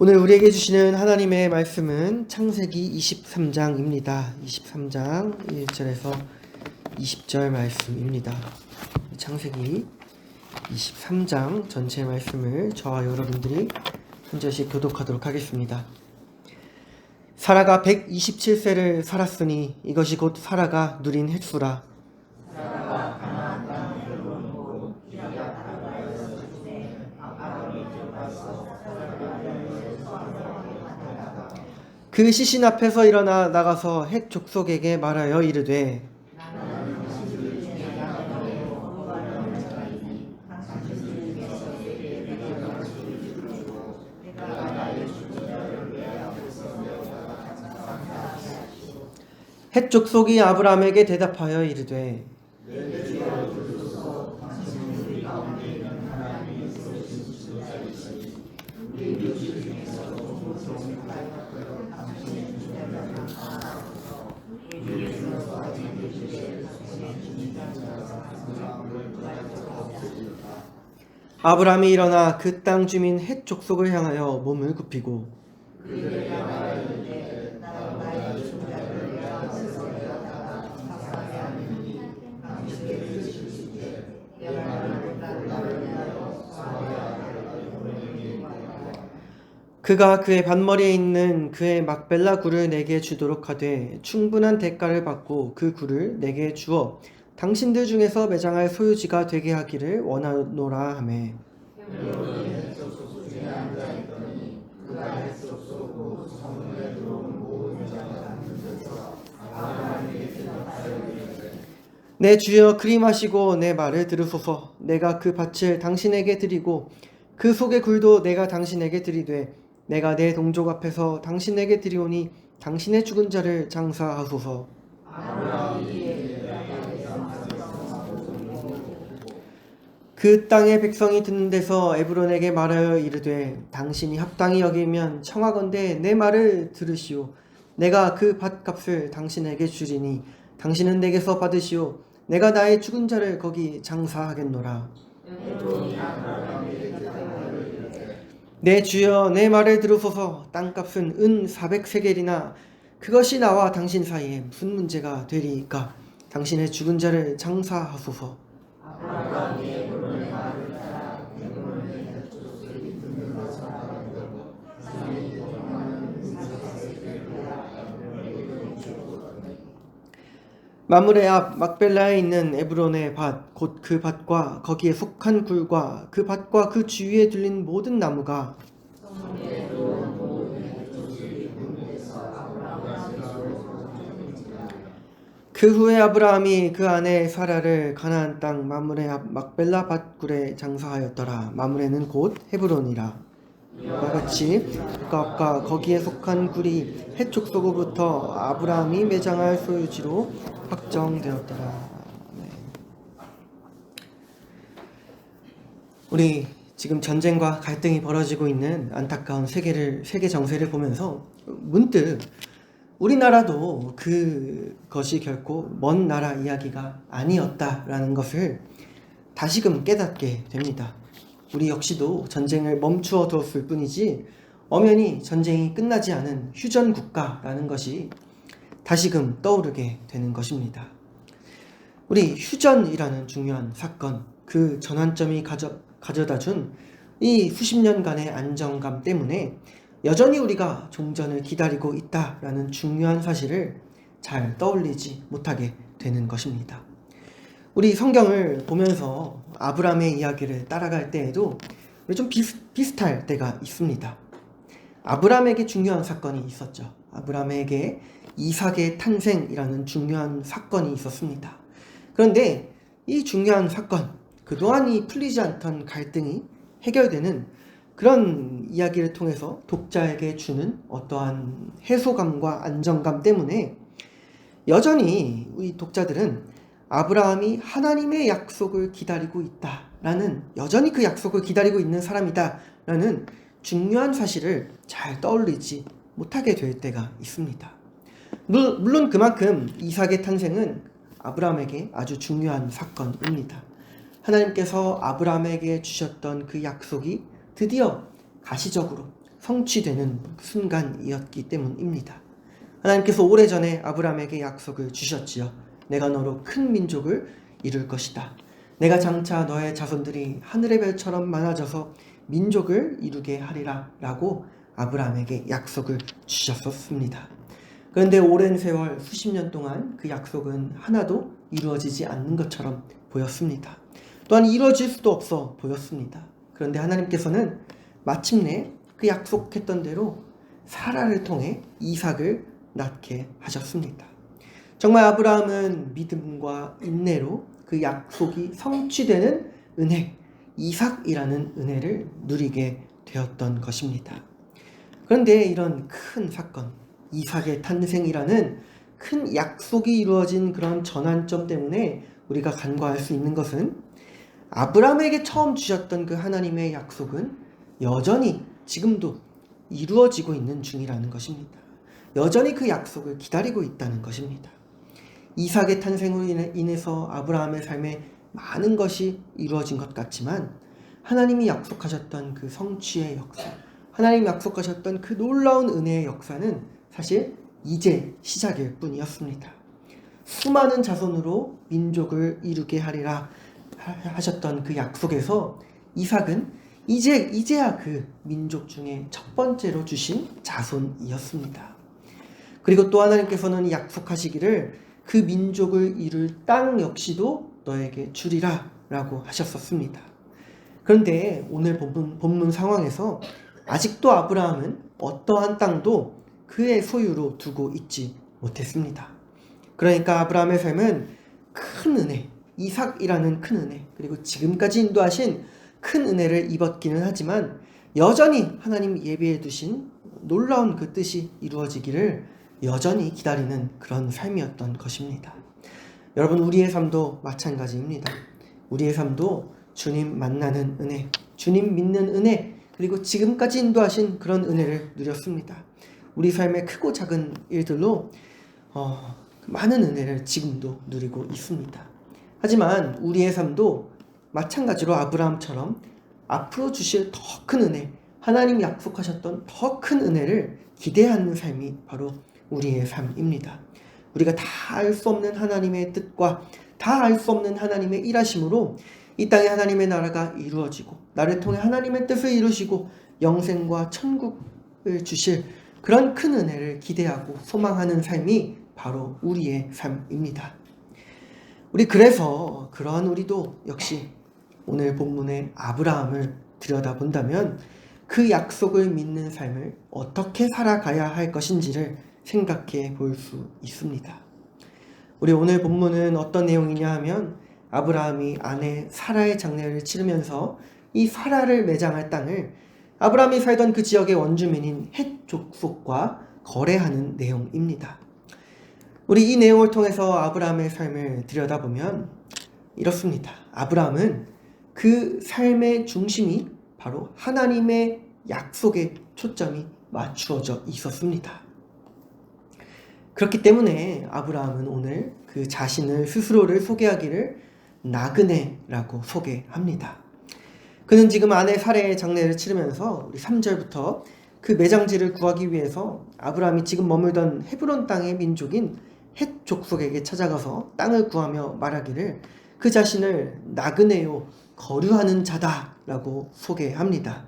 오늘 우리에게 주시는 하나님의 말씀은 창세기 23장입니다. 23장 1절에서 20절 말씀입니다. 창세기 23장 전체 말씀을 저와 여러분들이 한 절씩 교독하도록 하겠습니다. 사라가 127세를 살았으니 이것이 곧 사라가 누린 횟수라. 그 시신 앞에서 일어나 나가서 헷 족속에게 말하여 이르되 헷 족속이 아브라함에게 대답하여 이르되 아브라함이 일어나 그 땅 주민 헷 족속을 향하여 몸을 굽히고 그가 그의 반머리에 있는 그의 막벨라 굴을 내게 주도록 하되 충분한 대가를 받고 그 굴을 내게 주어 당신들 중에서 매장할 소유지가 되게 하기를 원하노라 하매 내 주여 그리마시고 내 말을 들으소서. 내가 그 밭을 당신에게 드리고 그 속의 굴도 내가 당신에게 드리되 내가 내 동족 앞에서 당신에게 드리오니 당신의 죽은 자를 장사하소서. 그 땅의 백성이 듣는 데서 에브론에게 말하여 이르되 당신이 합당히 여기면 청하건대 내 말을 들으시오. 내가 그 밭값을 당신에게 주리니 당신은 내게서 받으시오. 내가 나의 죽은 자를 거기 장사하겠노라. 내 주여 내 말을 들으소서. 땅값은 은 400세겔이나 그것이 나와 당신 사이에 무슨 문제가 되리이까. 당신의 죽은 자를 장사하소서. 마므레 앞 막벨라에 있는 에브론의 밭 곧 그 밭과 거기에 속한 굴과 그 밭과 그 주위에 둘린 모든 나무가 그 후에 아브라함이 그 아내 사라를 가나안 땅 마므레 앞 막벨라 밭굴에 장사하였더라. 마므레는 곧 헤브론이라. 이와 같이 그 앞과 거기에 속한 굴이 헷 족속으로부터 아브라함이 매장할 소유지로 확정되었더라. 네. 우리 지금 전쟁과 갈등이 벌어지고 있는 안타까운 세계 정세를 보면서 문득 우리나라도 그것이 결코 먼 나라 이야기가 아니었다라는 것을 다시금 깨닫게 됩니다. 우리 역시도 전쟁을 멈추어 두었을 뿐이지 엄연히 전쟁이 끝나지 않은 휴전 국가라는 것이 다시금 떠오르게 되는 것입니다. 우리 휴전이라는 중요한 사건, 그 전환점이 가져다 준 이 수십 년간의 안정감 때문에 여전히 우리가 종전을 기다리고 있다라는 중요한 사실을 잘 떠올리지 못하게 되는 것입니다. 우리 성경을 보면서 아브라함의 이야기를 따라갈 때에도 우리 좀 비슷할 때가 있습니다. 아브라함에게 중요한 사건이 있었죠. 아브라함에게 이삭의 탄생이라는 중요한 사건이 있었습니다. 그런데 이 중요한 사건, 그동안이 풀리지 않던 갈등이 해결되는 그런 이야기를 통해서 독자에게 주는 어떠한 해소감과 안정감 때문에 여전히 우리 독자들은 아브라함이 하나님의 약속을 기다리고 있다라는, 여전히 그 약속을 기다리고 있는 사람이다라는 중요한 사실을 잘 떠올리지 못하게 될 때가 있습니다. 물론 그만큼 이삭의 탄생은 아브라함에게 아주 중요한 사건입니다. 하나님께서 아브라함에게 주셨던 그 약속이 드디어 가시적으로 성취되는 순간이었기 때문입니다. 하나님께서 오래전에 아브라함에게 약속을 주셨지요. 내가 너로 큰 민족을 이룰 것이다. 내가 장차 너의 자손들이 하늘의 별처럼 많아져서 민족을 이루게 하리라 라고 아브라함에게 약속을 주셨었습니다. 그런데 오랜 세월 수십 년 동안 그 약속은 하나도 이루어지지 않는 것처럼 보였습니다. 또한 이루어질 수도 없어 보였습니다. 그런데 하나님께서는 마침내 그 약속했던 대로 사라를 통해 이삭을 낳게 하셨습니다. 정말 아브라함은 믿음과 인내로 그 약속이 성취되는 은혜, 이삭이라는 은혜를 누리게 되었던 것입니다. 그런데 이런 큰 사건, 이삭의 탄생이라는 큰 약속이 이루어진 그런 전환점 때문에 우리가 간과할 수 있는 것은 아브라함에게 처음 주셨던 그 하나님의 약속은 여전히 지금도 이루어지고 있는 중이라는 것입니다. 여전히 그 약속을 기다리고 있다는 것입니다. 이삭의 탄생으로 인해서 아브라함의 삶에 많은 것이 이루어진 것 같지만 하나님이 약속하셨던 그 성취의 역사, 하나님이 약속하셨던 그 놀라운 은혜의 역사는 사실 이제 시작일 뿐이었습니다. 수많은 자손으로 민족을 이루게 하리라 하셨던 그 약속에서 이삭은 이제야 그 민족 중에 첫 번째로 주신 자손이었습니다. 그리고 또 하나님께서는 약속하시기를 그 민족을 이룰 땅 역시도 너에게 주리라 라고 하셨었습니다. 그런데 오늘 본문 상황에서 아직도 아브라함은 어떠한 땅도 그의 소유로 두고 있지 못했습니다. 그러니까 아브라함의 삶은 큰 은혜, 이삭이라는 큰 은혜, 그리고 지금까지 인도하신 큰 은혜를 입었기는 하지만 여전히 하나님 예비해 두신 놀라운 그 뜻이 이루어지기를 여전히 기다리는 그런 삶이었던 것입니다. 여러분, 우리의 삶도 마찬가지입니다. 우리의 삶도 주님 만나는 은혜, 주님 믿는 은혜, 그리고 지금까지 인도하신 그런 은혜를 누렸습니다. 우리 삶의 크고 작은 일들로 많은 은혜를 지금도 누리고 있습니다. 하지만 우리의 삶도 마찬가지로 아브라함처럼 앞으로 주실 더 큰 은혜, 하나님이 약속하셨던 더 큰 은혜를 기대하는 삶이 바로 우리의 삶입니다. 우리가 다 알 수 없는 하나님의 뜻과 다 알 수 없는 하나님의 일하심으로 이 땅에 하나님의 나라가 이루어지고 나를 통해 하나님의 뜻을 이루시고 영생과 천국을 주실 그런 큰 은혜를 기대하고 소망하는 삶이 바로 우리의 삶입니다. 그래서 그러한 우리도 역시 오늘 본문의 아브라함을 들여다본다면 그 약속을 믿는 삶을 어떻게 살아가야 할 것인지를 생각해 볼 수 있습니다. 우리 오늘 본문은 어떤 내용이냐 하면 아브라함이 아내 사라의 장례를 치르면서 이 사라를 매장할 땅을 아브라함이 살던 그 지역의 원주민인 헷 족속과 거래하는 내용입니다. 우리 이 내용을 통해서 아브라함의 삶을 들여다보면 이렇습니다. 아브라함은 그 삶의 중심이 바로 하나님의 약속에 초점이 맞추어져 있었습니다. 그렇기 때문에 아브라함은 오늘 그 자신을 스스로를 소개하기를 나그네라고 소개합니다. 그는 지금 아내 사라의 장례를 치르면서 우리 3절부터 그 매장지를 구하기 위해서 아브라함이 지금 머물던 헤브론 땅의 민족인 헷 족속에게 찾아가서 땅을 구하며 말하기를 그 자신을 나그네요, 거류하는 자다라고 소개합니다.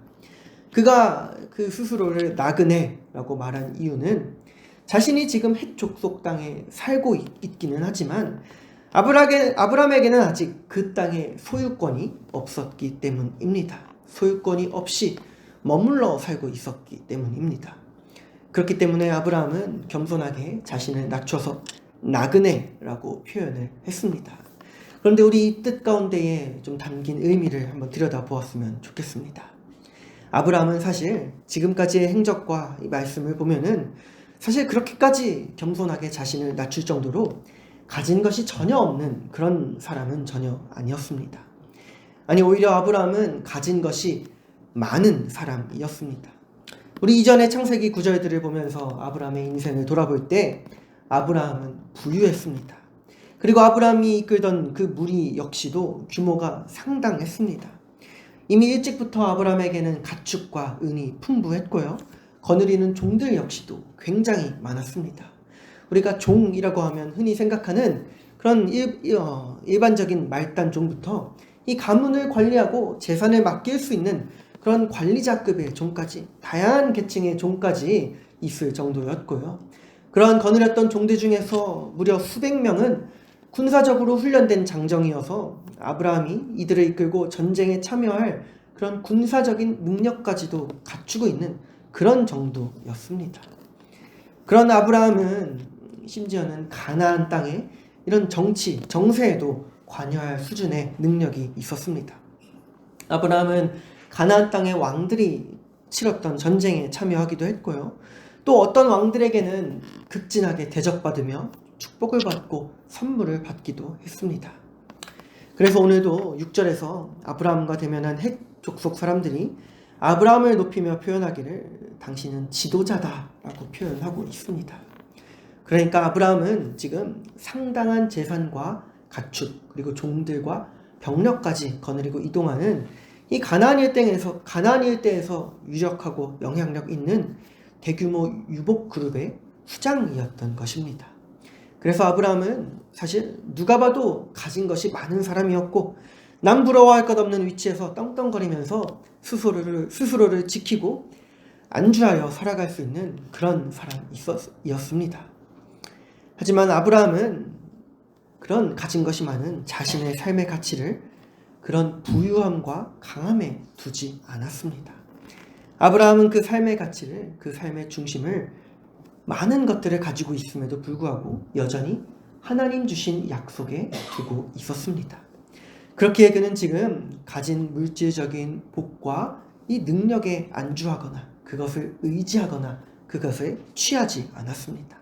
그가 그 스스로를 나그네라고 말한 이유는 자신이 지금 헷 족속 땅에 살고 있기는 하지만 아브라함에게는 아직 그 땅의 소유권이 없었기 때문입니다. 소유권이 없이 머물러 살고 있었기 때문입니다. 그렇기 때문에 아브라함은 겸손하게 자신을 낮춰서 나그네라고 표현을 했습니다. 그런데 우리 이 뜻 가운데에 좀 담긴 의미를 한번 들여다보았으면 좋겠습니다. 아브라함은 사실 지금까지의 행적과 이 말씀을 보면은 사실 그렇게까지 겸손하게 자신을 낮출 정도로 가진 것이 전혀 없는 그런 사람은 전혀 아니었습니다. 아니, 오히려 아브라함은 가진 것이 많은 사람이었습니다. 우리 이전의 창세기 9절들을 보면서 아브라함의 인생을 돌아볼 때 아브라함은 부유했습니다. 그리고 아브라함이 이끌던 그 무리 역시도 규모가 상당했습니다. 이미 일찍부터 아브라함에게는 가축과 은이 풍부했고요. 거느리는 종들 역시도 굉장히 많았습니다. 우리가 종이라고 하면 흔히 생각하는 그런 일반적인 말단 종부터 이 가문을 관리하고 재산을 맡길 수 있는 그런 관리자급의 종까지 다양한 계층의 종까지 있을 정도였고요. 그러한 거느렸던 종들 중에서 무려 수백 명은 군사적으로 훈련된 장정이어서 아브라함이 이들을 이끌고 전쟁에 참여할 그런 군사적인 능력까지도 갖추고 있는 그런 정도였습니다. 그런 아브라함은 심지어는 가나안 땅에 이런 정치, 정세에도 관여할 수준의 능력이 있었습니다. 아브라함은 가나안 땅의 왕들이 치렀던 전쟁에 참여하기도 했고요. 또 어떤 왕들에게는 극진하게 대접받으며 축복을 받고 선물을 받기도 했습니다. 그래서 오늘도 6절에서 아브라함과 대면한 헷 족속 사람들이 아브라함을 높이며 표현하기를 당신은 지도자다라고 표현하고 있습니다. 그러니까 아브라함은 지금 상당한 재산과 가축 그리고 종들과 병력까지 거느리고 이동하는 이 가나안 일대에서 유력하고 영향력 있는 대규모 유복 그룹의 수장이었던 것입니다. 그래서 아브라함은 사실 누가 봐도 가진 것이 많은 사람이었고 남 부러워할 것 없는 위치에서 떵떵거리면서 스스로를 지키고 안주하여 살아갈 수 있는 그런 사람이었습니다. 하지만 아브라함은 그런 가진 것이 많은 자신의 삶의 가치를 그런 부유함과 강함에 두지 않았습니다. 아브라함은 그 삶의 가치를, 그 삶의 중심을 많은 것들을 가지고 있음에도 불구하고 여전히 하나님 주신 약속에 두고 있었습니다. 그렇기에 그는 지금 가진 물질적인 복과 이 능력에 안주하거나 그것을 의지하거나 그것을 취하지 않았습니다.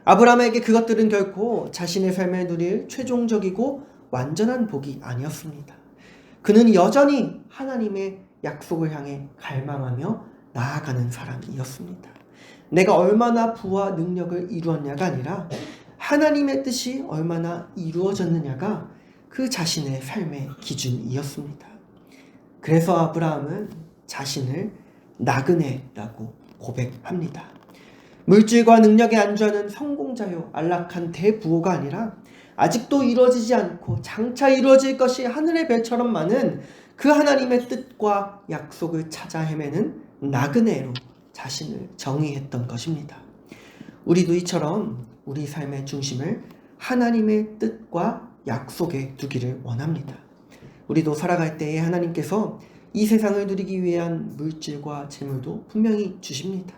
아브라함에게 그것들은 결코 자신의 삶에 누릴 최종적이고 완전한 복이 아니었습니다. 그는 여전히 하나님의 약속을 향해 갈망하며 나아가는 사람이었습니다. 내가 얼마나 부와 능력을 이루었냐가 아니라 하나님의 뜻이 얼마나 이루어졌느냐가 그 자신의 삶의 기준이었습니다. 그래서 아브라함은 자신을 나그네라고 고백합니다. 물질과 능력에 안주하는 성공자요 안락한 대부호가 아니라 아직도 이루어지지 않고 장차 이루어질 것이 하늘의 별처럼 많은 그 하나님의 뜻과 약속을 찾아 헤매는 나그네로 자신을 정의했던 것입니다. 우리도 이처럼 우리 삶의 중심을 하나님의 뜻과 약속에 두기를 원합니다. 우리도 살아갈 때에 하나님께서 이 세상을 누리기 위한 물질과 재물도 분명히 주십니다.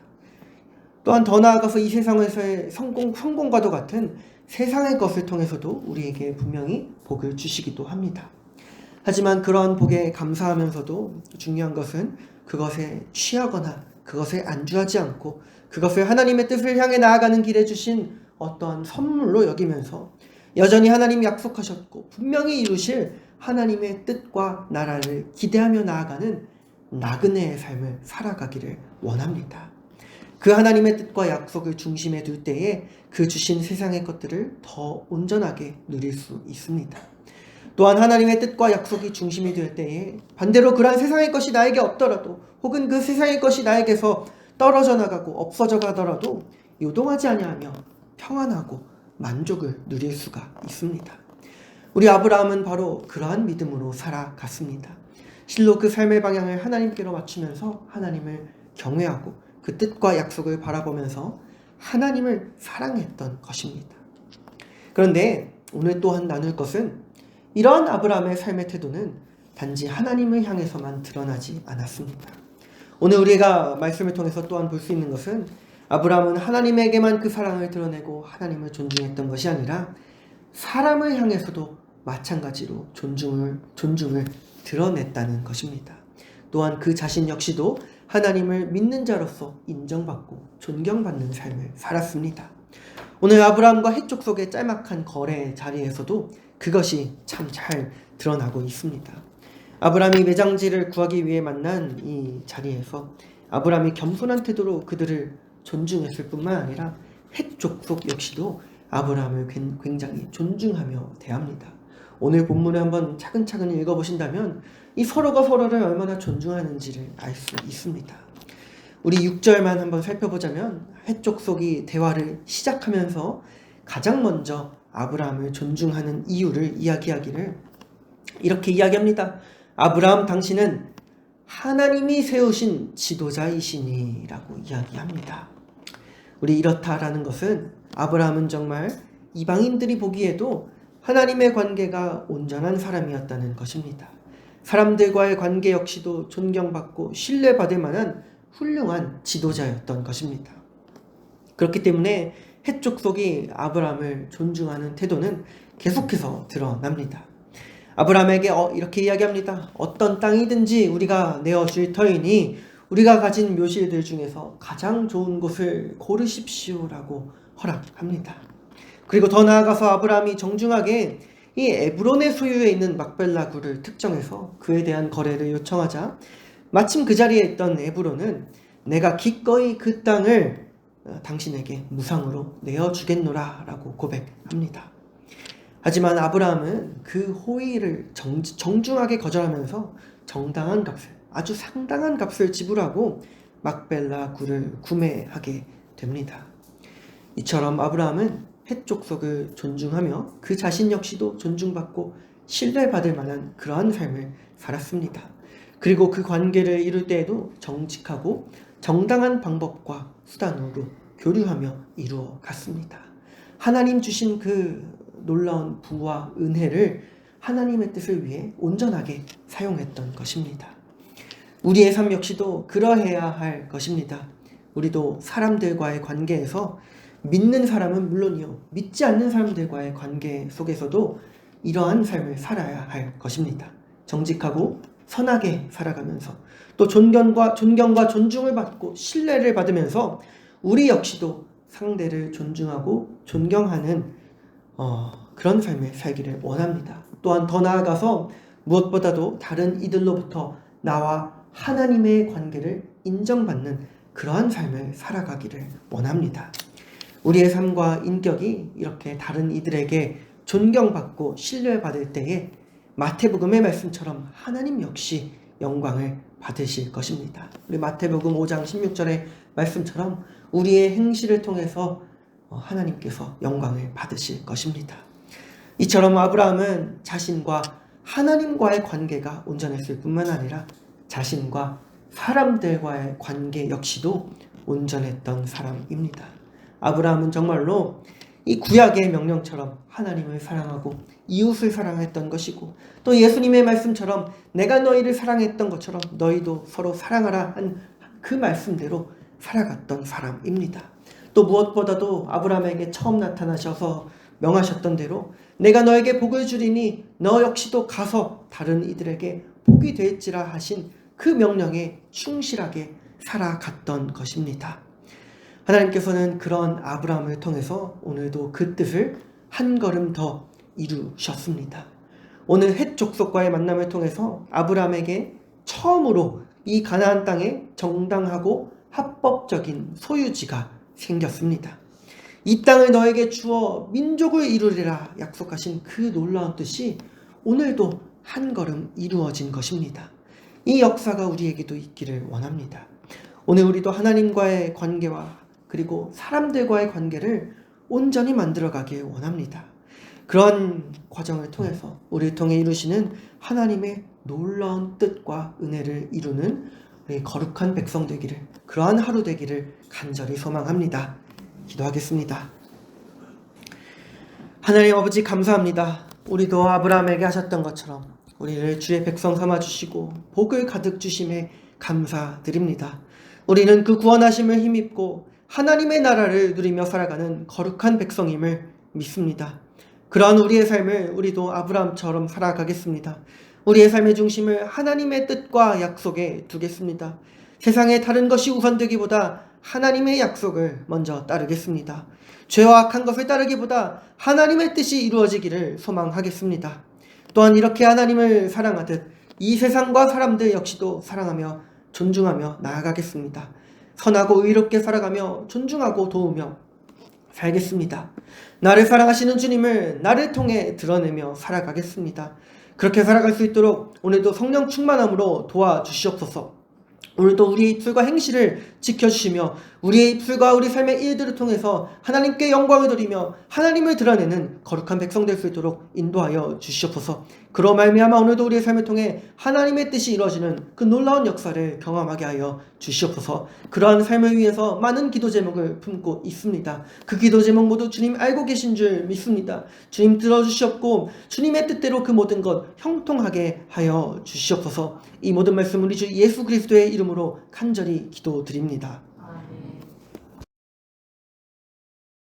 또한 더 나아가서 이 세상에서의 성공과도 같은 세상의 것을 통해서도 우리에게 분명히 복을 주시기도 합니다. 하지만 그러한 복에 감사하면서도 중요한 것은 그것에 취하거나 그것에 안주하지 않고 그것을 하나님의 뜻을 향해 나아가는 길에 주신 어떠한 선물로 여기면서 여전히 하나님이 약속하셨고 분명히 이루실 하나님의 뜻과 나라를 기대하며 나아가는 나그네의 삶을 살아가기를 원합니다. 그 하나님의 뜻과 약속을 중심에 둘 때에 그 주신 세상의 것들을 더 온전하게 누릴 수 있습니다. 또한 하나님의 뜻과 약속이 중심이 될 때에 반대로 그러한 세상의 것이 나에게 없더라도 혹은 그 세상의 것이 나에게서 떨어져 나가고 없어져 가더라도 요동하지 아니하며 평안하고 만족을 누릴 수가 있습니다. 우리 아브라함은 바로 그러한 믿음으로 살아갔습니다. 실로 그 삶의 방향을 하나님께로 맞추면서 하나님을 경외하고 그 뜻과 약속을 바라보면서 하나님을 사랑했던 것입니다. 그런데 오늘 또한 나눌 것은 이러한 아브라함의 삶의 태도는 단지 하나님을 향해서만 드러나지 않았습니다. 오늘 우리가 말씀을 통해서 또한 볼 수 있는 것은 아브라함은 하나님에게만 그 사랑을 드러내고 하나님을 존중했던 것이 아니라 사람을 향해서도 마찬가지로 존중을 드러냈다는 것입니다. 또한 그 자신 역시도 하나님을 믿는 자로서 인정받고 존경받는 삶을 살았습니다. 오늘 아브라함과 헷 족속의 짤막한 거래 자리에서도 그것이 참 잘 드러나고 있습니다. 아브라함이 매장지를 구하기 위해 만난 이 자리에서 아브라함이 겸손한 태도로 그들을 존중했을 뿐만 아니라 헷 족속 역시도 아브라함을 굉장히 존중하며 대합니다. 오늘 본문을 한번 차근차근 읽어보신다면 이 서로가 서로를 얼마나 존중하는지를 알 수 있습니다. 우리 6절만 한번 살펴보자면 해족속이 대화를 시작하면서 가장 먼저 아브라함을 존중하는 이유를 이야기하기를 이렇게 이야기합니다. 아브라함, 당신은 하나님이 세우신 지도자이시니 라고 이야기합니다. 우리 이렇다라는 것은 아브라함은 정말 이방인들이 보기에도 하나님의 관계가 온전한 사람이었다는 것입니다. 사람들과의 관계 역시도 존경받고 신뢰받을 만한 훌륭한 지도자였던 것입니다. 그렇기 때문에 헷족속이 아브라함을 존중하는 태도는 계속해서 드러납니다. 아브라함에게 이렇게 이야기합니다. 어떤 땅이든지 우리가 내어줄 터이니 우리가 가진 묘실들 중에서 가장 좋은 곳을 고르십시오라고 허락합니다. 그리고 더 나아가서 아브라함이 정중하게 이 에브론의 소유에 있는 막벨라 굴을 특정해서 그에 대한 거래를 요청하자 마침 그 자리에 있던 에브론은 내가 기꺼이 그 땅을 당신에게 무상으로 내어주겠노라 라고 고백합니다. 하지만 아브라함은 그 호의를 정중하게 거절하면서 정당한 값을, 아주 상당한 값을 지불하고 막벨라 굴을 구매하게 됩니다. 이처럼 아브라함은 헷족속을 존중하며 그 자신 역시도 존중받고 신뢰받을 만한 그러한 삶을 살았습니다. 그리고 그 관계를 이룰 때에도 정직하고 정당한 방법과 수단으로 교류하며 이루어 갔습니다. 하나님 주신 그 놀라운 부와 은혜를 하나님의 뜻을 위해 온전하게 사용했던 것입니다. 우리의 삶 역시도 그러해야 할 것입니다. 우리도 사람들과의 관계에서 믿는 사람은 물론이요, 믿지 않는 사람들과의 관계 속에서도 이러한 삶을 살아야 할 것입니다. 정직하고 선하게 살아가면서 또 존경과 존중을 받고 신뢰를 받으면서 우리 역시도 상대를 존중하고 존경하는 그런 삶을 살기를 원합니다. 또한 더 나아가서 무엇보다도 다른 이들로부터 나와 하나님의 관계를 인정받는 그러한 삶을 살아가기를 원합니다. 우리의 삶과 인격이 이렇게 다른 이들에게 존경받고 신뢰받을 때에 마태복음의 말씀처럼 하나님 역시 영광을 받으실 것입니다. 우리 마태복음 5장 16절의 말씀처럼 우리의 행실을 통해서 하나님께서 영광을 받으실 것입니다. 이처럼 아브라함은 자신과 하나님과의 관계가 온전했을 뿐만 아니라 자신과 사람들과의 관계 역시도 온전했던 사람입니다. 아브라함은 정말로 이 구약의 명령처럼 하나님을 사랑하고 이웃을 사랑했던 것이고 또 예수님의 말씀처럼 내가 너희를 사랑했던 것처럼 너희도 서로 사랑하라 한 그 말씀대로 살아갔던 사람입니다. 또 무엇보다도 아브라함에게 처음 나타나셔서 명하셨던 대로 내가 너에게 복을 주리니 너 역시도 가서 다른 이들에게 복이 될지라 하신 그 명령에 충실하게 살아갔던 것입니다. 하나님께서는 그런 아브라함을 통해서 오늘도 그 뜻을 한 걸음 더 이루셨습니다. 오늘 헷 족속과의 만남을 통해서 아브라함에게 처음으로 이 가나안 땅에 정당하고 합법적인 소유지가 생겼습니다. 이 땅을 너에게 주어 민족을 이루리라 약속하신 그 놀라운 뜻이 오늘도 한 걸음 이루어진 것입니다. 이 역사가 우리에게도 있기를 원합니다. 오늘 우리도 하나님과의 관계와 그리고 사람들과의 관계를 온전히 만들어가길 원합니다. 그런 과정을 통해서 우리를 통해 이루시는 하나님의 놀라운 뜻과 은혜를 이루는 우리 거룩한 백성 되기를, 그러한 하루 되기를 간절히 소망합니다. 기도하겠습니다. 하나님 아버지 감사합니다. 우리도 아브라함에게 하셨던 것처럼 우리를 주의 백성 삼아주시고 복을 가득 주심에 감사드립니다. 우리는 그 구원하심을 힘입고 하나님의 나라를 누리며 살아가는 거룩한 백성임을 믿습니다. 그러한 우리의 삶을 우리도 아브라함처럼 살아가겠습니다. 우리의 삶의 중심을 하나님의 뜻과 약속에 두겠습니다. 세상의 다른 것이 우선되기보다 하나님의 약속을 먼저 따르겠습니다. 죄와 악한 것을 따르기보다 하나님의 뜻이 이루어지기를 소망하겠습니다. 또한 이렇게 하나님을 사랑하듯 이 세상과 사람들 역시도 사랑하며 존중하며 나아가겠습니다. 선하고 의롭게 살아가며 존중하고 도우며 살겠습니다. 나를 사랑하시는 주님을 나를 통해 드러내며 살아가겠습니다. 그렇게 살아갈 수 있도록 오늘도 성령 충만함으로 도와주시옵소서. 오늘도 우리의 입술과 행실을 지켜주시며 우리의 입술과 우리 삶의 일들을 통해서 하나님께 영광을 돌리며 하나님을 드러내는 거룩한 백성 될 수 있도록 인도하여 주시옵소서. 그로 말미암아 오늘도 우리의 삶을 통해 하나님의 뜻이 이루어지는 그 놀라운 역사를 경험하게 하여 주시옵소서. 그러한 삶을 위해서 많은 기도 제목을 품고 있습니다. 그 기도 제목 모두 주님 알고 계신 줄 믿습니다. 주님 들어주시옵고 주님의 뜻대로 그 모든 것 형통하게 하여 주시옵소서. 이 모든 말씀 우리 주 예수 그리스도의 이름으로 간절히 기도드립니다.